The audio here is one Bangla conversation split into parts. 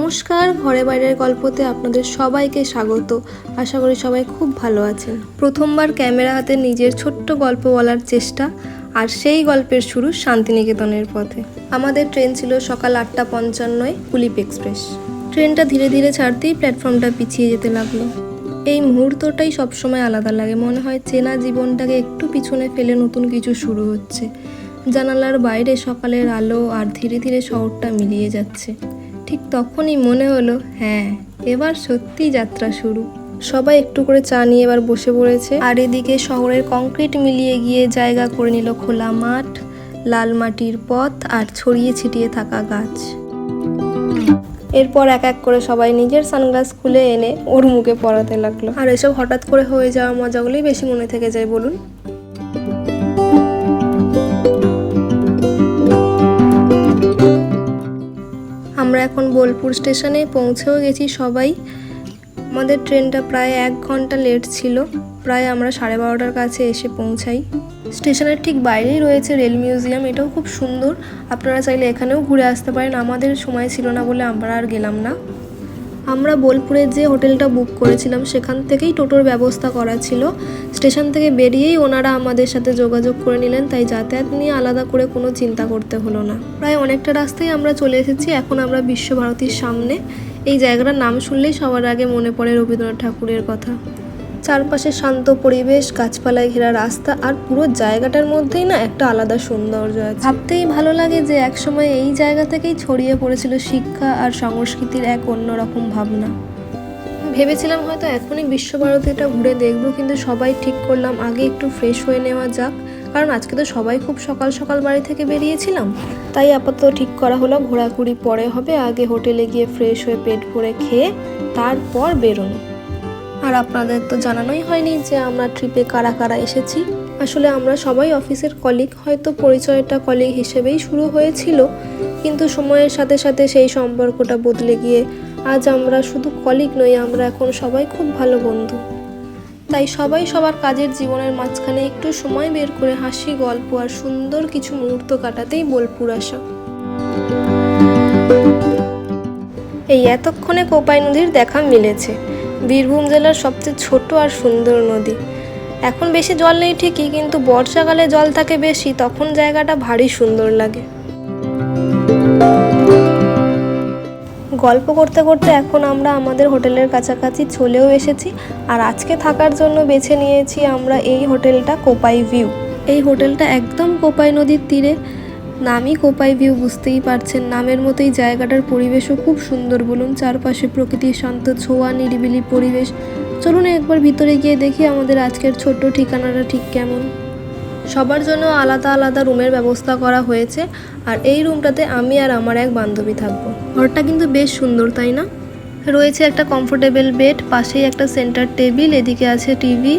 নমস্কার, ঘরে বাইরের গল্পতে আপনাদের সবাইকে স্বাগত। আশা করি সবাই খুব ভালো আছেন। প্রথমবার ক্যামেরা হাতে নিজের ছোট্ট গল্প বলার চেষ্টা, আর সেই গল্পের শুরু শান্তিনিকেতনের পথে। আমাদের ট্রেন ছিল সকাল 8:55 কুলিক এক্সপ্রেস। ট্রেনটা ধীরে ধীরে ছাড়তেই প্ল্যাটফর্মটা পিছিয়ে যেতে লাগলো। এই মুহূর্তটাই সবসময় আলাদা লাগে, মনে হয় চেনা জীবনটাকে একটু পিছনে ফেলে নতুন কিছু শুরু হচ্ছে। জানালার বাইরে সকালের আলো আর ধীরে ধীরে শহরটা মিলিয়ে যাচ্ছে। ঠিক তখনই মনে হলো, হ্যাঁ, এবার সত্যিই যাত্রা শুরু। সবাই একটু করে চা নিয়ে এবার বসে পড়েছে, আর এদিকে শহরের কংক্রিট মিলিয়ে গিয়ে জায়গা করে নিল খোলা মাঠ, লাল মাটির পথ আর ছড়িয়ে ছিটিয়ে থাকা গাছ। এরপর এক এক করে সবাই নিজের সানগ্লাস খুলে এনে ওর মুখে পরাতে লাগলো। আর এসব হঠাৎ করে হয়ে যাওয়া মজাগুলোই বেশি মনে থেকে যায়, বলুন। আমরা এখন বোলপুর স্টেশনে পৌঁছেও গেছি সবাই। আমাদের ট্রেনটা প্রায় 1 ঘন্টা লেট ছিল। প্রায় আমরা 12:30টার কাছে এসে পৌঁছাই। স্টেশনের ঠিক বাইরেই রয়েছে রেল মিউজিয়াম, এটাও খুব সুন্দর। আপনারা চাইলে এখানেও ঘুরে আসতে পারেন। আমাদের সময় ছিল না বলে আমরা আর গেলাম না। আমরা বোলপুরে যে হোটেলটা বুক করেছিলাম সেখান থেকেই টোটোর ব্যবস্থা করা ছিল। স্টেশন থেকে বেরিয়েই ওনারা আমাদের সাথে যোগাযোগ করে নিলেন, তাই যাতায়াত নিয়ে আলাদা করে কোনো চিন্তা করতে হলো না। প্রায় অনেকটা রাস্তায় আমরা চলে এসেছি। এখন আমরা বিশ্বভারতীর সামনে। এই জায়গাটার নাম শুনলেই সবার আগে মনে পড়ে রবীন্দ্রনাথ ঠাকুরের কথা। চারপাশে শান্ত পরিবেশ, গাছপালায় ঘেরা রাস্তা, আর পুরো জায়গাটার মধ্যেই না একটা আলাদা সৌন্দর্য আছে। ভাবতেই ভালো লাগে যে একসময় এই জায়গা থেকেই ছড়িয়ে পড়েছিল শিক্ষা আর সংস্কৃতির এক অন্যরকম ভাবনা। ভেবেছিলাম হয়তো এখনই বিশ্বভারতীটা ঘুরে দেখবো, কিন্তু সবাই ঠিক করলাম আগে একটু ফ্রেশ হয়ে নেওয়া যাক, কারণ আজকে তো সবাই খুব সকাল সকাল বাড়ি থেকে বেরিয়েছিলাম। তাই আপাতত ঠিক করা হলো ঘোরাঘুরি পরে হবে, আগে হোটেলে গিয়ে ফ্রেশ হয়ে পেট ভরে খেয়ে তারপর বেরোনো। আর আপনাদের তো জানানোই হয়নি যে আমরা ট্রিপে কারা কারা এসেছি। আসলে আমরা সবাই অফিসের কলিগ, হয়তো পরিচয়টা কলিগ হিসেবেই শুরু হয়েছিল, কিন্তু সময়ের সাথে সাথে সেই সম্পর্কটা বদলে গিয়ে আজ আমরা শুধু কলিগ নই, আমরা এখন সবাই খুব ভালো বন্ধু। তাই সবাই সবার কাজের জীবনের মাঝখানে একটু সময় বের করে হাসি, গল্প আর সুন্দর কিছু মুহূর্ত কাটাতেই বোলপুর আসা। এই এতক্ষণে কোপাই নদীর দেখা মিলেছে। বীরভূম জেলার সবচেয়ে ছোট আর সুন্দর নদী। এখন বেশি জল নেই ঠিকই, কিন্তু বর্ষাকালে জল থাকে বেশি, তখন জায়গাটা ভারী সুন্দর লাগে। গল্প করতে করতে এখন আমরা আমাদের হোটেলের কাছাকাছি চলেও এসেছি। আর আজকে থাকার জন্য বেছে নিয়েছি আমরা এই হোটেলটা, কোপাই ভিউ। এই হোটেলটা একদম কোপাই নদীর তীরে। নামই কোপাই ভিউ, বুঝতেই পারছেন। নামের মতোই জায়গাটার পরিবেশও খুব সুন্দর, বলুন। চারপাশে প্রকৃতির শান্ত ছোঁয়া, নিরিবিলি পরিবেশ। চলুন একবার ভিতরে গিয়ে দেখি আমাদের আজকের ছোট্ট ঠিকানাটা ঠিক কেমন। সবার জন্য আলাদা আলাদা রুমের ব্যবস্থা করা হয়েছে, আর এই রুমটাতে আমি আর আমার এক বান্ধবী থাকবো। ঘরটা কিন্তু বেশ সুন্দর, তাই না? রয়েছে একটা কমফোর্টেবল বেড, পাশেই একটা সেন্টার টেবিল, এদিকে আছে টিভি,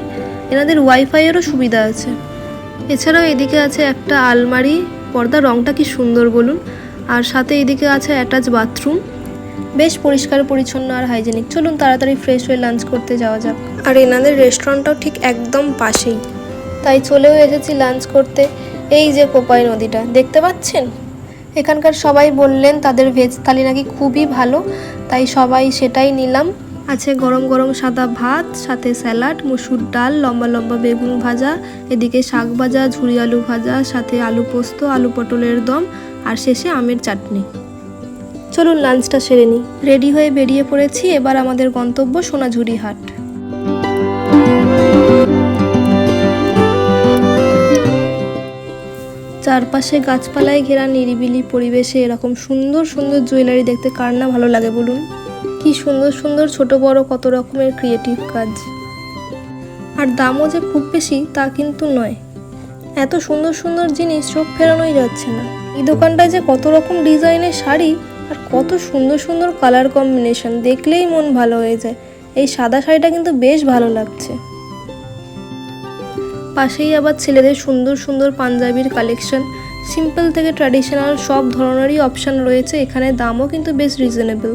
এনাদের ওয়াইফাইয়েরও সুবিধা আছে। এছাড়াও এদিকে আছে একটা আলমারি, পর্দার রংটা কি সুন্দর বলুন। আর সাথে এদিকে আছে অ্যাটাচ বাথরুম। বেশ পরিষ্কার পরিচ্ছন্ন আর হাইজেনিক। চলুন তাড়াতাড়ি ফ্রেশ হয়ে লাঞ্চ করতে যাওয়া যাক। আর এনাদের রেস্টুরেন্টটাও ঠিক একদম পাশেই, তাই চলেও এসেছি লাঞ্চ করতে। এই যে কোপাই নদীটা দেখতে পাচ্ছেন। এখানকার সবাই বললেন তাদের ভেজ থালি নাকি খুবই ভালো, তাই সবাই সেটাই নিলাম। আছে গরম গরম সাদা ভাত, সাথে স্যালাড, মসুর ডাল, লম্বা লম্বা বেগুন ভাজা, এদিকে শাক ভাজা, ঝুরি আলু ভাজা, সাথে আলু পোস্ত, আলু পটলের দম, আর শেষে আমের চাটনি। চলুন লাঞ্চটা সেরে নিই। রেডি হয়ে বেরিয়ে পড়েছি। এবার আমাদের গন্তব্য সোনাঝুরি হাট। চারপাশে গাছপালায় ঘেরা নিরিবিলি পরিবেশে এরকম সুন্দর সুন্দর জুয়েলারি দেখতে কার না ভালো লাগে বলুন। কি সুন্দর সুন্দর ছোট বড় কত রকমের ক্রিয়েটিভ কাজ। আর দামও যে খুব বেশি তা কিন্তু নয়। এত সুন্দর সুন্দর জিনিস চোখ ফেরানোই যাচ্ছে না। এই দোকানটায় যে কত রকম ডিজাইনের শাড়ি আর কত সুন্দর সুন্দর কালার কম্বিনেশন, দেখলেই মন ভালো হয়ে যায়। এই সাদা শাড়িটা কিন্তু বেশ ভালো লাগছে। পাশেই আবার ছেলেদের সুন্দর সুন্দর পাঞ্জাবির কালেকশন। সিম্পল থেকে ট্র্যাডিশনাল সব ধরনেরই অপশান রয়েছে এখানে। দামও কিন্তু বেশ রিজনেবল।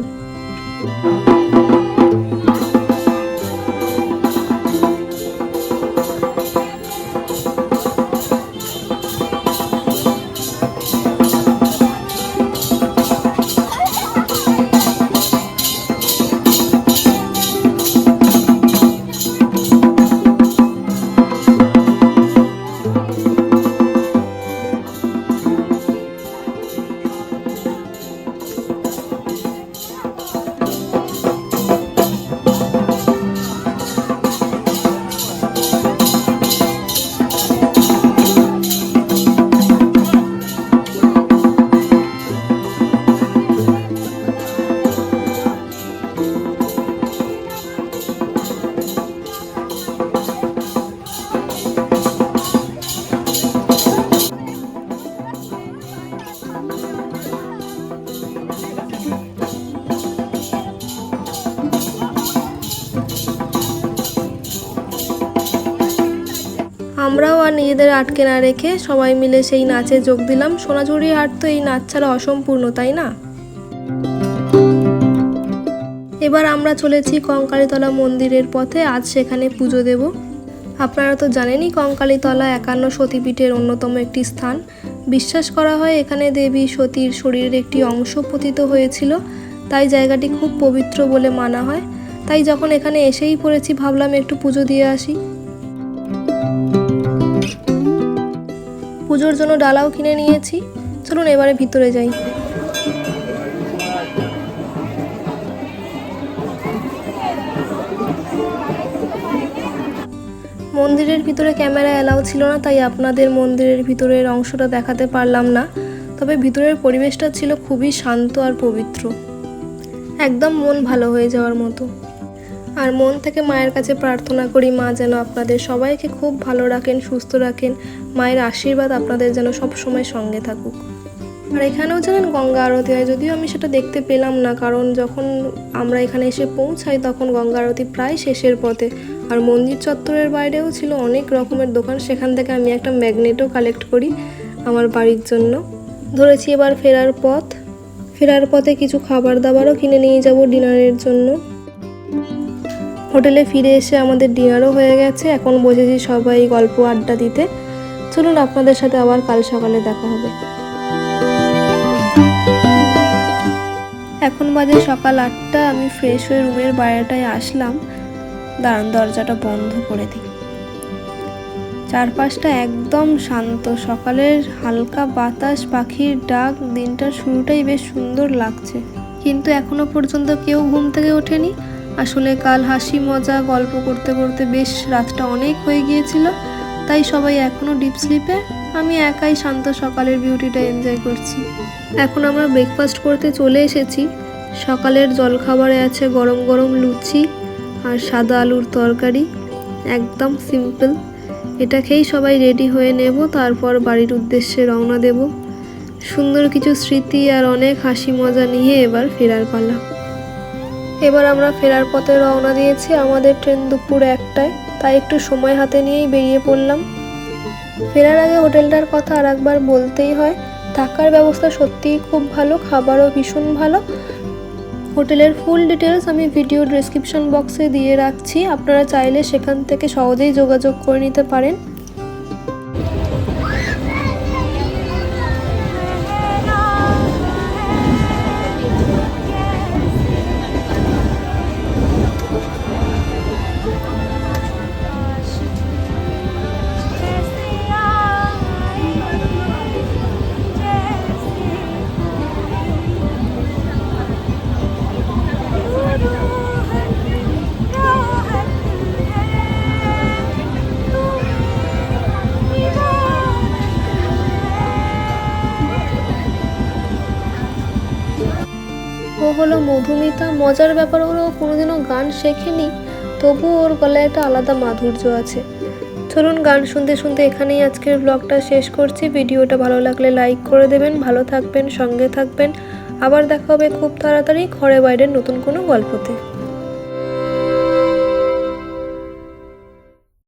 আমরাও আর নিজেদের আটকে না রেখে সবাই মিলে সেই নাচে যোগ দিলাম। সোনাঝুরির হাট তো এই নাচ ছাড়া অসম্পূর্ণ, তাই না? এবার আমরা চলেছি কঙ্কালীতলা মন্দিরের পথে। আজ সেখানে পুজো দেব। আপনারা তো জানেনই কঙ্কালীতলা 51 সতীপীঠের অন্যতম একটি স্থান। বিশ্বাস করা হয় এখানে দেবী সতীর শরীরের একটি অংশ পতিত হয়েছিল, তাই জায়গাটি খুব পবিত্র বলে মানা হয়। তাই যখন এখানে এসেই পড়েছি ভাবলাম একটু পুজো দিয়ে আসি। পুজোর জন্য ডালাও কিনে নিয়েছি। চলুন এবারে ভিতরে যাই। মন্দিরের ভিতরে ক্যামেরা অ্যালাউ ছিল না, তাই আপনাদের মন্দিরের ভিতরের অংশটা দেখাতে পারলাম না। তবে ভিতরের পরিবেশটা ছিল খুবই শান্ত আর পবিত্র, একদম মন ভালো হয়ে যাওয়ার মতো। আর মন থেকে মায়ের কাছে প্রার্থনা করি মা যেন আপনাদের সবাইকে খুব ভালো রাখেন, সুস্থ রাখেন। মায়ের আশীর্বাদ আপনাদের যেন সবসময় সঙ্গে থাকুক। আর এখানেও জানেন গঙ্গা আরতি হয়, যদিও আমি সেটা দেখতে পেলাম না, কারণ যখন আমরা এখানে এসে পৌঁছাই তখন গঙ্গা আরতি প্রায় শেষের পথে। আর মন্দির চত্বরের বাইরেও ছিল অনেক রকমের দোকান, সেখান থেকে আমি একটা ম্যাগনেটও কালেক্ট করি আমার বাড়ির জন্য। ধরেছি এবার ফেরার পথ। ফেরার পথে কিছু খাবার দাবারও কিনে নিয়ে যাব ডিনারের জন্য। হোটেলে ফিরে এসে আমাদের ডিনারও হয়ে গেছে। এখন বসেছি সবাই গল্প আড্ডা দিতে। চলুন আপনাদের সাথে আবার কাল সকালে দেখা হবে। এখন বাজে সকাল 8টা। আমি ফ্রেশ হয়ে রুমের বাইরেটায় আসলাম। দাঁড়ান, দরজাটা বন্ধ করে দিই। চারপাশটা একদম শান্ত, সকালের হালকা বাতাস, পাখির ডাক, দিনটার শুরুটাই বেশ সুন্দর লাগছে। কিন্তু এখনো পর্যন্ত কেউ ঘুম থেকে ওঠেনি। আসলে কাল হাসি মজা গল্প করতে করতে বেশ রাতটা অনেক হয়ে গিয়েছিল, তাই সবাই এখনো ডিপ স্লিপে। আমি একাই শান্ত সকালের বিউটিটা এনজয় করছি। এখন আমরা ব্রেকফাস্ট করতে চলে এসেছি। সকালের জলখাবারে আছে গরম গরম লুচি আর সাদা আলুর তরকারি, একদম সিম্পল। এটা খেয়েই সবাই রেডি হয়ে নেব, তারপর বাড়ির উদ্দেশ্যে রওনা দেব। সুন্দর কিছু স্মৃতি আর অনেক হাসি মজা নিয়ে এবার ফেরার পালা। এবার আমরা ফেরার পথে রওনা দিয়েছি। আমাদের ট্রেন দুপুর 1টায়, তাই একটু সময় হাতে নিয়েই বেরিয়ে পড়লাম। ফেরার আগে হোটেলটার কথা আর একবার বলতেই হয়। থাকার ব্যবস্থা সত্যিই খুব ভালো, খাবারও ভীষণ ভালো। হোটেলের ফুল ডিটেলস আমি ভিডিও ডেসক্রিপশন বক্সে দিয়ে রাখছি, আপনারা চাইলে সেখান থেকে সহজেই যোগাযোগ করে নিতে পারেন। ও হলো মধুমিতা। মজার ব্যাপার হলো ও কোনোদিনও গান শেখেনি, তবুও ওর গলায় একটা আলাদা মাধুর্য আছে। চলুন গান শুনতে শুনতে এখানেই আজকের ব্লগটা শেষ করছি। ভিডিওটা ভালো লাগলে লাইক করে দেবেন। ভালো থাকবেন, সঙ্গে থাকবেন। আবার দেখা হবে খুব তাড়াতাড়ি ঘরে বাইরের নতুন কোনো গল্পতে।